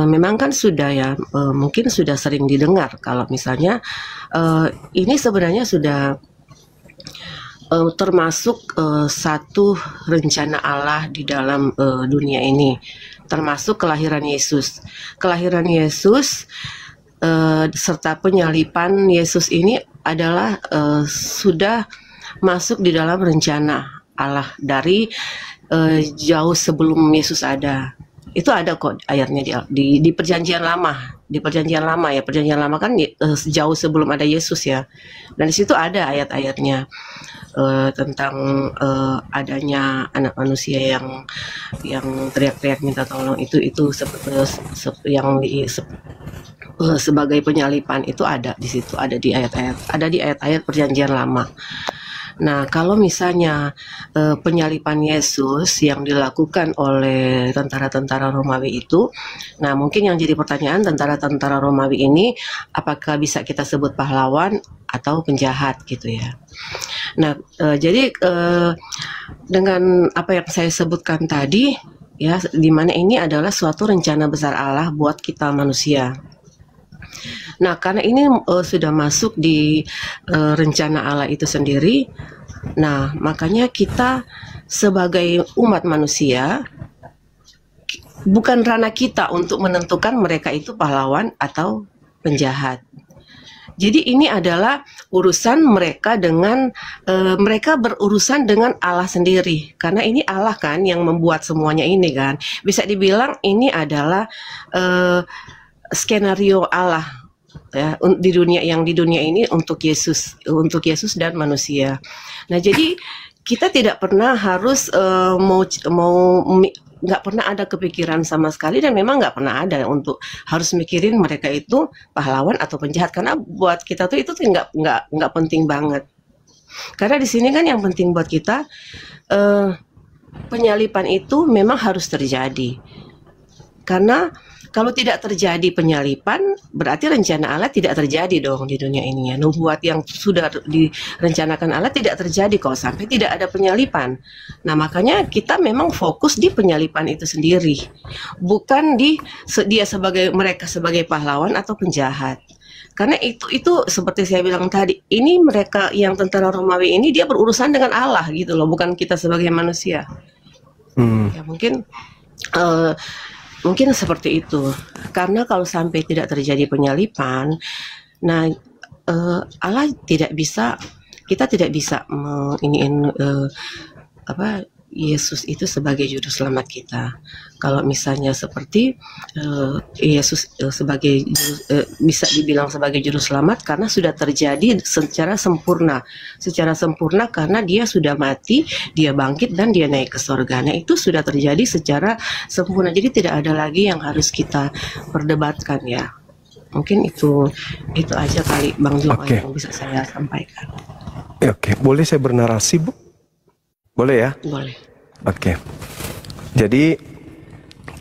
memang kan sudah ya mungkin sudah sering didengar kalau misalnya ini sebenarnya sudah termasuk satu rencana Allah di dalam dunia ini, termasuk kelahiran Yesus. Kelahiran Yesus serta penyalipan Yesus ini adalah sudah masuk di dalam rencana Allah dari jauh sebelum Yesus ada. Itu ada kok ayatnya di perjanjian lama. Di perjanjian lama ya, perjanjian lama kan jauh sebelum ada Yesus ya. Dan di situ ada ayat-ayatnya tentang adanya anak manusia yang teriak-teriak minta tolong, itu sebagai penyalipan itu ada di situ, ada di ayat-ayat perjanjian lama. Nah, kalau misalnya penyalipan Yesus yang dilakukan oleh tentara-tentara Romawi itu, nah mungkin yang jadi pertanyaan, tentara-tentara Romawi ini apakah bisa kita sebut pahlawan atau penjahat gitu ya. Nah, jadi dengan apa yang saya sebutkan tadi ya, di mana ini adalah suatu rencana besar Allah buat kita manusia. Nah, karena ini sudah masuk di rencana Allah itu sendiri, nah makanya kita sebagai umat manusia, bukan ranah kita untuk menentukan mereka itu pahlawan atau penjahat. Jadi ini adalah urusan mereka dengan mereka berurusan dengan Allah sendiri, karena ini Allah kan yang membuat semuanya ini kan. Bisa dibilang ini adalah skenario Allah ya di dunia ini untuk Yesus dan manusia. Nah, jadi kita tidak pernah harus nggak pernah ada kepikiran sama sekali, dan memang nggak pernah ada untuk harus mikirin mereka itu pahlawan atau penjahat, karena buat kita tuh itu nggak penting banget. Karena di sini kan yang penting buat kita penyalipan itu memang harus terjadi, karena kalau tidak terjadi penyalipan, berarti rencana Allah tidak terjadi dong di dunia ini ya. Nubuat yang sudah direncanakan Allah tidak terjadi kalau sampai tidak ada penyalipan. Nah, makanya kita memang fokus di penyalipan itu sendiri, bukan di mereka sebagai pahlawan atau penjahat. Karena itu seperti saya bilang tadi, ini mereka yang tentara Romawi ini dia berurusan dengan Allah gitu loh, bukan kita sebagai manusia. Ya mungkin seperti itu. Karena kalau sampai tidak terjadi penyalipan, nah Allah kita tidak bisa Yesus itu sebagai juru selamat kita. Kalau misalnya seperti Yesus bisa dibilang sebagai juru selamat karena sudah terjadi secara sempurna karena dia sudah mati, dia bangkit dan dia naik ke surga. Nah, itu sudah terjadi secara sempurna. Jadi tidak ada lagi yang harus kita perdebatkan ya. Mungkin itu aja kali Bang Juma yang bisa saya sampaikan. Oke, boleh saya bernarasi, Bu? Boleh ya? Boleh. Oke. Jadi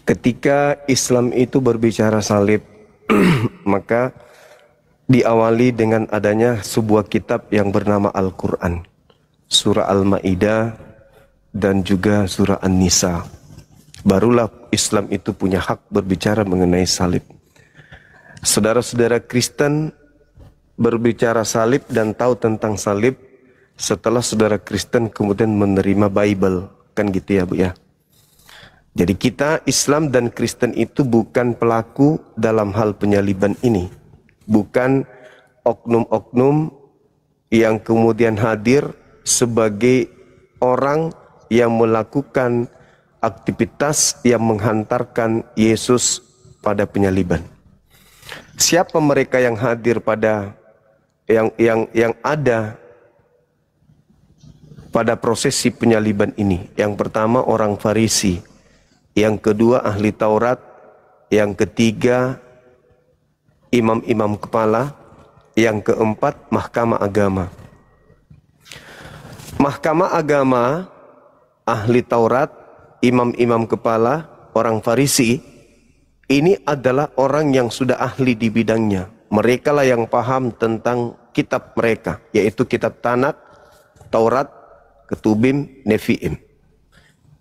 ketika Islam itu berbicara salib, maka diawali dengan adanya sebuah kitab yang bernama Al-Quran, surah Al-Ma'idah dan juga surah An-Nisa. Barulah Islam itu punya hak berbicara mengenai salib. Saudara-saudara Kristen berbicara salib dan tahu tentang salib setelah saudara Kristen kemudian menerima Bible, kan gitu ya Bu ya. Jadi kita Islam dan Kristen itu bukan pelaku dalam hal penyaliban ini, bukan oknum-oknum yang kemudian hadir sebagai orang yang melakukan aktivitas yang menghantarkan Yesus pada penyaliban. Siapa mereka yang hadir pada yang ada pada prosesi penyaliban ini? Yang pertama orang Farisi, yang kedua ahli Taurat, yang ketiga imam-imam kepala, yang keempat mahkamah agama. Mahkamah agama, ahli Taurat, imam-imam kepala, orang Farisi, ini adalah orang yang sudah ahli di bidangnya. Mereka lah yang paham tentang kitab mereka, yaitu kitab Tanakh, Taurat, Ketubim, Nevi'im.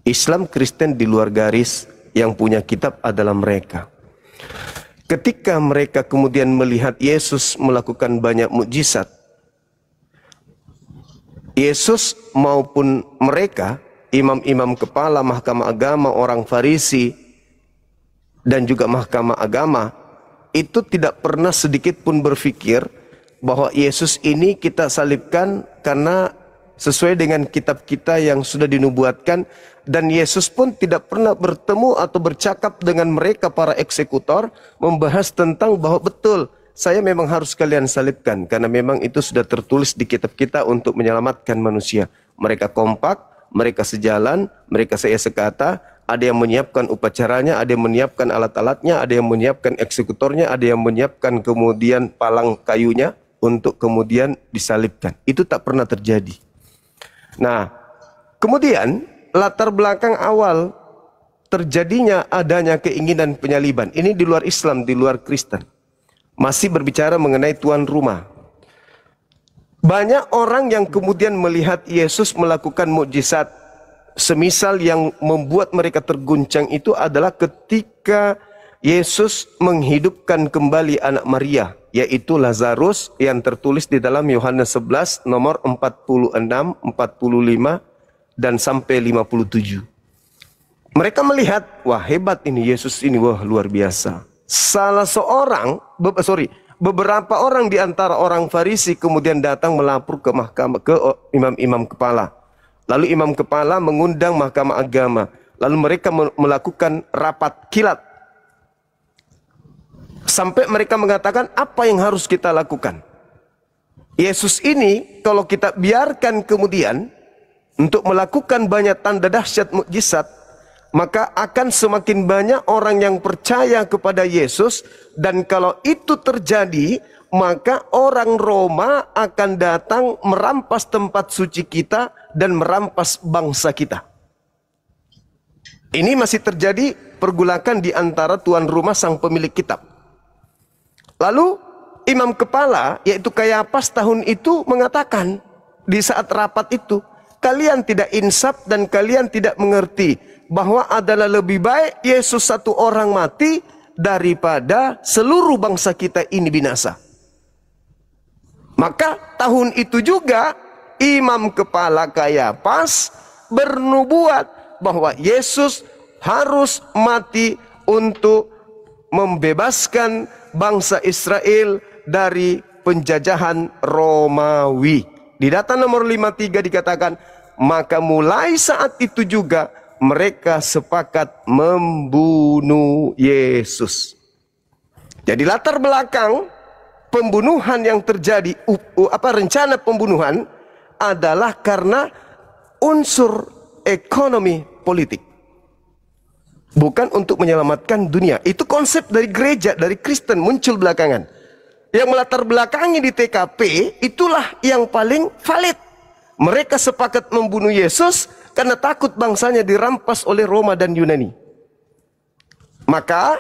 Islam Kristen di luar garis, yang punya kitab adalah mereka. Ketika mereka kemudian melihat Yesus melakukan banyak mukjizat, Yesus maupun mereka, imam-imam kepala mahkamah agama, orang Farisi, dan juga mahkamah agama, itu tidak pernah sedikit pun berpikir bahwa Yesus ini kita salibkan karena sesuai dengan kitab kita yang sudah dinubuatkan. Dan Yesus pun tidak pernah bertemu atau bercakap dengan mereka para eksekutor, membahas tentang bahwa betul, saya memang harus kalian salibkan, karena memang itu sudah tertulis di kitab kita untuk menyelamatkan manusia. Mereka kompak, mereka sejalan, mereka saya sekata. Ada yang menyiapkan upacaranya, ada yang menyiapkan alat-alatnya, ada yang menyiapkan eksekutornya, ada yang menyiapkan kemudian palang kayunya untuk kemudian disalibkan. Itu tak pernah terjadi. Nah, kemudian latar belakang awal terjadinya adanya keinginan penyaliban, ini di luar Islam, di luar Kristen, masih berbicara mengenai tuan rumah. Banyak orang yang kemudian melihat Yesus melakukan mukjizat, semisal yang membuat mereka terguncang itu adalah ketika Yesus menghidupkan kembali anak Maria, yaitu Lazarus, yang tertulis di dalam Yohanes 11 nomor 46, 45 dan sampai 57. Mereka melihat, wah hebat ini Yesus ini, wah luar biasa. Beberapa orang di antara orang Farisi kemudian datang melapor ke mahkamah, ke imam-imam kepala. Lalu imam kepala mengundang mahkamah agama. Lalu mereka melakukan rapat kilat. Sampai mereka mengatakan, apa yang harus kita lakukan? Yesus ini kalau kita biarkan kemudian untuk melakukan banyak tanda dahsyat mukjizat, maka akan semakin banyak orang yang percaya kepada Yesus. Dan kalau itu terjadi, maka orang Roma akan datang merampas tempat suci kita dan merampas bangsa kita. Ini masih terjadi pergulakan di antara tuan rumah sang pemilik kitab. Lalu imam kepala, yaitu Kayafas, tahun itu mengatakan di saat rapat itu, kalian tidak insaf dan kalian tidak mengerti bahwa adalah lebih baik Yesus satu orang mati daripada seluruh bangsa kita ini binasa. Maka tahun itu juga imam kepala Kayafas bernubuat bahwa Yesus harus mati untuk membebaskan bangsa Israel dari penjajahan Romawi. Di data nomor 53 dikatakan, maka mulai saat itu juga mereka sepakat membunuh Yesus. Jadi latar belakang pembunuhan yang terjadi, rencana pembunuhan adalah karena unsur ekonomi politik. Bukan untuk menyelamatkan dunia. Itu konsep dari gereja, dari Kristen muncul belakangan. Yang melatar belakangnya di TKP, itulah yang paling valid. Mereka sepakat membunuh Yesus karena takut bangsanya dirampas oleh Roma dan Yunani. Maka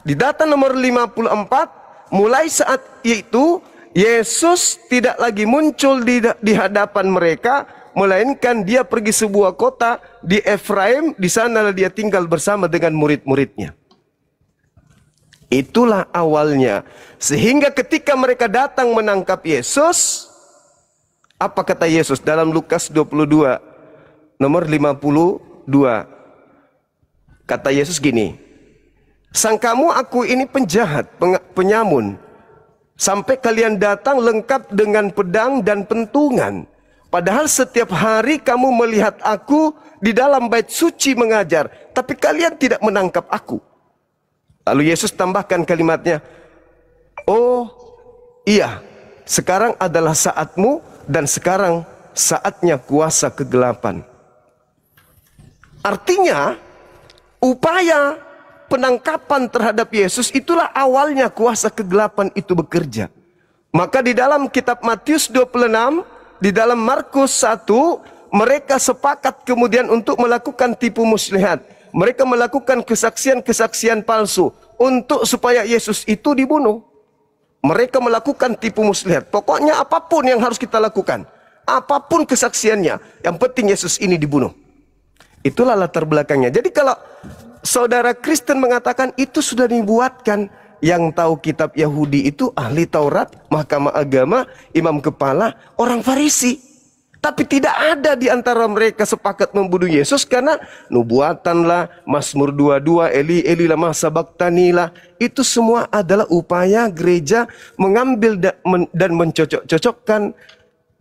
di data nomor 54, mulai saat itu Yesus tidak lagi muncul di hadapan mereka, melainkan dia pergi sebuah kota di Efraim. Di sana dia tinggal bersama dengan murid-muridnya. Itulah awalnya. Sehingga ketika mereka datang menangkap Yesus, apa kata Yesus dalam Lukas 22 nomor 52? Kata Yesus gini, sangkamu aku ini penjahat, penyamun, sampai kalian datang lengkap dengan pedang dan pentungan. Padahal setiap hari kamu melihat aku di dalam bait suci mengajar, tapi kalian tidak menangkap aku. Lalu Yesus tambahkan kalimatnya, oh iya, sekarang adalah saatmu dan sekarang saatnya kuasa kegelapan. Artinya, upaya penangkapan terhadap Yesus itulah awalnya kuasa kegelapan itu bekerja. Maka di dalam kitab Matius 26, di dalam Markus 1, mereka sepakat kemudian untuk melakukan tipu muslihat. Mereka melakukan kesaksian-kesaksian palsu untuk supaya Yesus itu dibunuh. Mereka melakukan tipu muslihat. Pokoknya apapun yang harus kita lakukan, apapun kesaksiannya, yang penting Yesus ini dibunuh. Itulah latar belakangnya. Jadi kalau saudara Kristen mengatakan itu sudah dibuatkan, yang tahu kitab Yahudi itu ahli Taurat, mahkamah agama, imam kepala, orang Farisi. Tapi tidak ada di antara mereka sepakat membunuh Yesus karena nubuatan lah, Mazmur 22, Eli Eli lama sabaktani lah. Itu semua adalah upaya gereja mengambil dan mencocok-cocokkan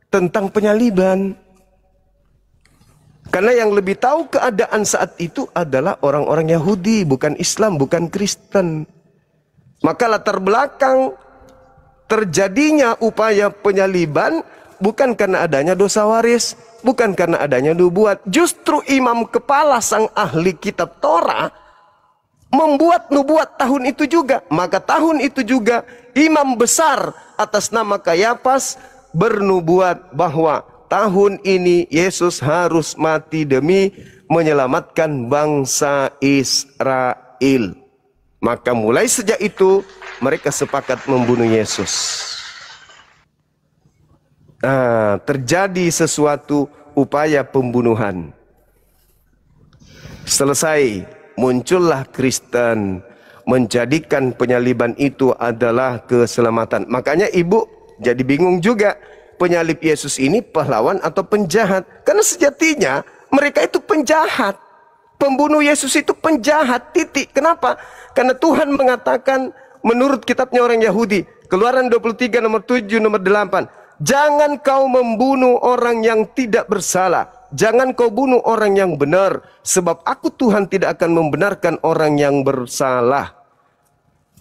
tentang penyaliban. Karena yang lebih tahu keadaan saat itu adalah orang-orang Yahudi, bukan Islam, bukan Kristen. Maka latar belakang terjadinya upaya penyaliban bukan karena adanya dosa waris, bukan karena adanya nubuat. Justru imam kepala sang ahli kitab Torah membuat nubuat tahun itu juga. Maka tahun itu juga imam besar atas nama Kayafas bernubuat bahwa tahun ini Yesus harus mati demi menyelamatkan bangsa Israel. Maka mulai sejak itu mereka sepakat membunuh Yesus. Terjadi sesuatu upaya pembunuhan. Selesai, muncullah Kristen menjadikan penyaliban itu adalah keselamatan. Makanya ibu jadi bingung juga, penyalib Yesus ini pahlawan atau penjahat? Karena sejatinya mereka itu penjahat. Pembunuh Yesus itu penjahat, titik. Kenapa? Karena Tuhan mengatakan menurut kitabnya orang Yahudi, Keluaran 23 nomor 7 nomor 8, jangan kau membunuh orang yang tidak bersalah, jangan kau bunuh orang yang benar, sebab aku Tuhan tidak akan membenarkan orang yang bersalah.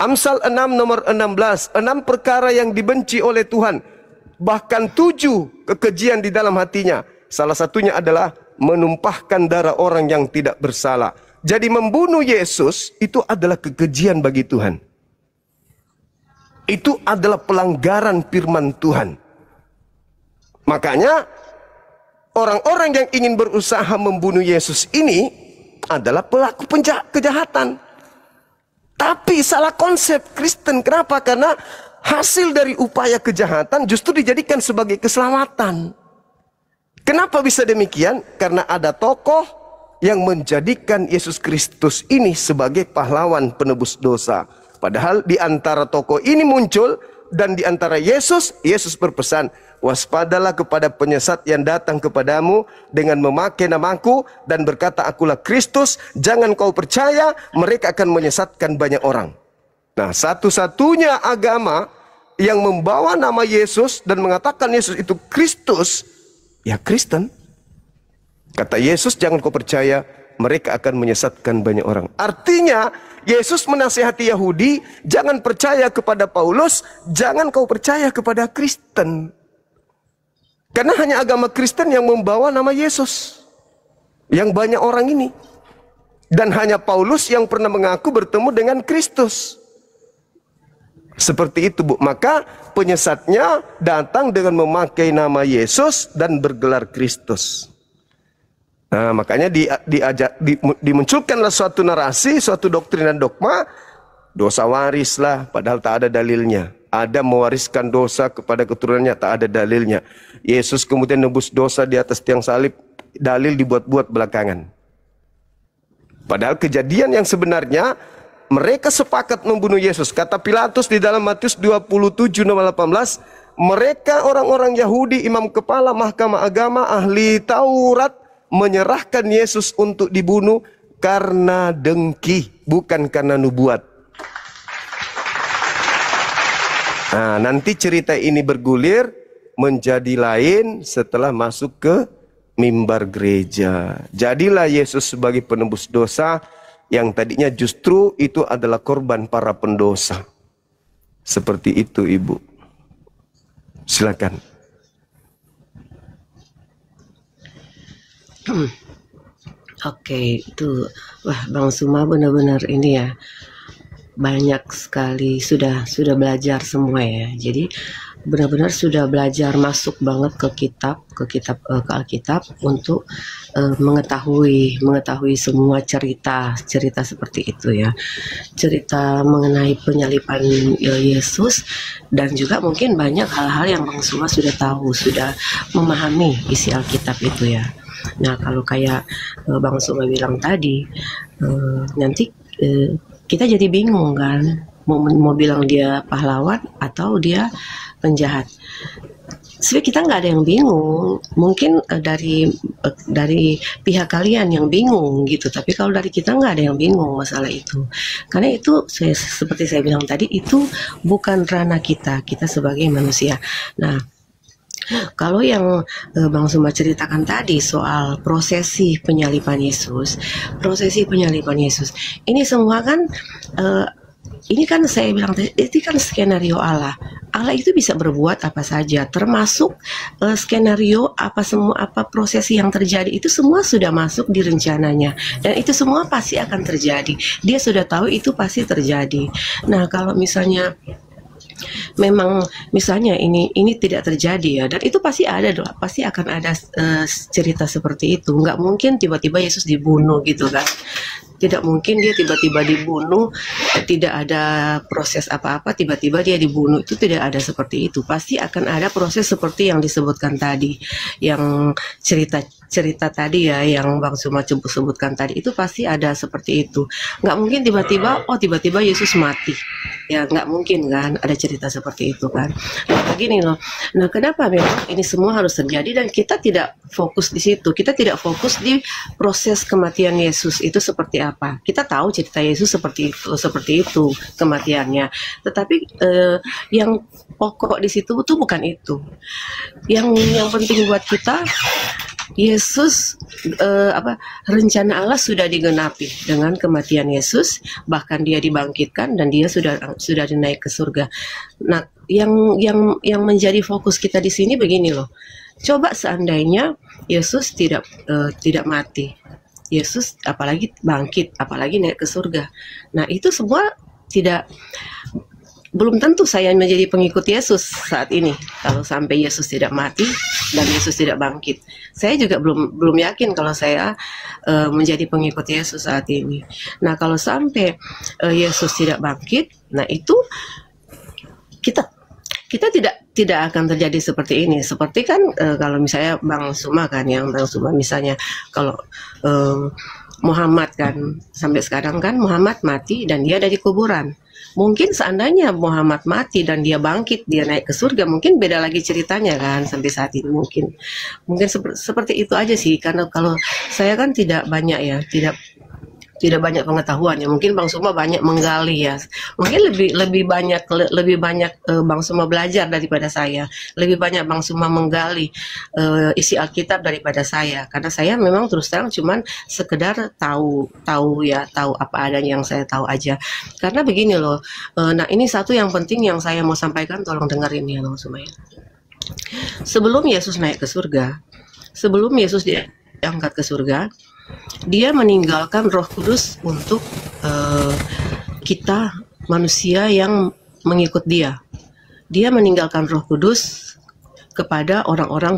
Amsal 6 nomor 16, 6 perkara yang dibenci oleh Tuhan, bahkan 7 kekejian di dalam hatinya. Salah satunya adalah menumpahkan darah orang yang tidak bersalah. Jadi membunuh Yesus itu adalah kekejian bagi Tuhan. Itu adalah pelanggaran firman Tuhan. Makanya orang-orang yang ingin berusaha membunuh Yesus ini adalah pelaku kejahatan. Tapi salah konsep Kristen. Kenapa? Karena hasil dari upaya kejahatan justru dijadikan sebagai keselamatan. Kenapa bisa demikian? Karena ada tokoh yang menjadikan Yesus Kristus ini sebagai pahlawan penebus dosa. Padahal di antara tokoh ini muncul dan di antara Yesus berpesan, waspadalah kepada penyesat yang datang kepadamu dengan memakai namaku dan berkata akulah Kristus, jangan kau percaya, mereka akan menyesatkan banyak orang. Nah, satu-satunya agama yang membawa nama Yesus dan mengatakan Yesus itu Kristus, ya Kristen. Kata Yesus, jangan kau percaya, mereka akan menyesatkan banyak orang. Artinya Yesus menasihati Yahudi, jangan percaya kepada Paulus, jangan kau percaya kepada Kristen. Karena hanya agama Kristen yang membawa nama Yesus, yang banyak orang ini. Dan hanya Paulus yang pernah mengaku bertemu dengan Kristus. Seperti itu, Bu. Maka penyesatnya datang dengan memakai nama Yesus dan bergelar Kristus. Nah, makanya dimunculkanlah suatu narasi, suatu doktrin dan dogma, dosa waris lah, padahal tak ada dalilnya. Adam mewariskan dosa kepada keturunannya, tak ada dalilnya. Yesus kemudian nebus dosa di atas tiang salib, dalil dibuat-buat belakangan. Padahal kejadian yang sebenarnya, mereka sepakat membunuh Yesus. Kata Pilatus di dalam Matius 27 nomor 18, mereka orang-orang Yahudi, imam kepala, mahkamah agama, ahli Taurat, menyerahkan Yesus untuk dibunuh karena dengki, bukan karena nubuat. Nah, nanti cerita ini bergulir menjadi lain setelah masuk ke mimbar gereja. Jadilah Yesus sebagai penebus dosa yang tadinya justru itu adalah korban para pendosa. Seperti itu, Ibu. Silakan. Oke, itu wah Bang Suma benar-benar ini ya, banyak sekali sudah belajar semua ya. Jadi benar-benar sudah belajar masuk banget ke Alkitab untuk mengetahui semua cerita seperti itu ya, cerita mengenai penyaliban Yesus, dan juga mungkin banyak hal-hal yang Bang Suma sudah tahu, sudah memahami isi Alkitab itu ya. Nah, kalau kayak Bang Suma bilang tadi, nanti kita jadi bingung kan, mau bilang dia pahlawan atau dia penjahat. Sebenarnya kita nggak ada yang bingung, mungkin dari pihak kalian yang bingung gitu, tapi kalau dari kita nggak ada yang bingung masalah itu, karena itu seperti saya bilang tadi, itu bukan ranah kita sebagai manusia. Nah, kalau yang Bang Suma ceritakan tadi soal prosesi penyaliban Yesus, ini semua kan ini kan saya bilang tadi, itu kan skenario Allah. Allah itu bisa berbuat apa saja, termasuk skenario apa prosesi yang terjadi itu semua sudah masuk di rencananya, dan itu semua pasti akan terjadi. Dia sudah tahu itu pasti terjadi. Nah, kalau misalnya memang misalnya ini tidak terjadi ya, dan itu pasti akan ada cerita seperti itu. Nggak mungkin tiba-tiba Yesus dibunuh gitu kan. Tidak mungkin dia tiba-tiba dibunuh, tidak ada proses apa-apa, tiba-tiba dia dibunuh. Itu tidak ada seperti itu. Pasti akan ada proses seperti yang disebutkan tadi, yang cerita tadi ya, yang Bang Suma sebutkan tadi, itu pasti ada seperti itu. Nggak mungkin tiba-tiba Yesus mati. Ya nggak mungkin kan, ada cerita seperti itu kan. Nah, begini loh. Nah, kenapa memang ini semua harus terjadi dan kita tidak fokus di situ. Kita tidak fokus di proses kematian Yesus itu seperti apa. Kita tahu cerita Yesus seperti itu kematiannya. Tetapi yang pokok di situ itu bukan itu. Yang penting buat kita, Yesus rencana Allah sudah digenapi dengan kematian Yesus, bahkan dia dibangkitkan dan dia sudah dinaik ke surga. Nah, yang menjadi fokus kita di sini begini loh. Coba seandainya Yesus tidak mati, Yesus apalagi bangkit, apalagi naik ke surga. Nah, itu semua belum tentu saya menjadi pengikut Yesus saat ini kalau sampai Yesus tidak mati dan Yesus tidak bangkit. Saya juga belum yakin kalau saya menjadi pengikut Yesus saat ini. Nah, kalau sampai Yesus tidak bangkit, nah itu kita tidak akan terjadi seperti ini. Seperti kan kalau misalnya Bang Suma misalnya kalau Muhammad kan sampai sekarang kan Muhammad mati dan dia ada di kuburan. Mungkin seandainya Muhammad mati dan dia bangkit, dia naik ke surga, mungkin beda lagi ceritanya kan sampai saat ini. Mungkin seperti itu aja sih, karena kalau saya kan tidak banyak banyak pengetahuan ya. Mungkin Bang Suma banyak menggali ya. Mungkin lebih banyak Bang Suma belajar daripada saya. Lebih banyak Bang Suma menggali isi Alkitab daripada saya. Karena saya memang terus terang cuman sekedar tahu apa adanya yang saya tahu aja. Karena begini loh. Nah, ini satu yang penting yang saya mau sampaikan, tolong dengerin ya Bang Suma ya. Sebelum Yesus naik ke surga, sebelum Yesus diangkat ke surga, dia meninggalkan Roh Kudus untuk kita manusia yang mengikut dia. Dia meninggalkan Roh Kudus kepada orang-orang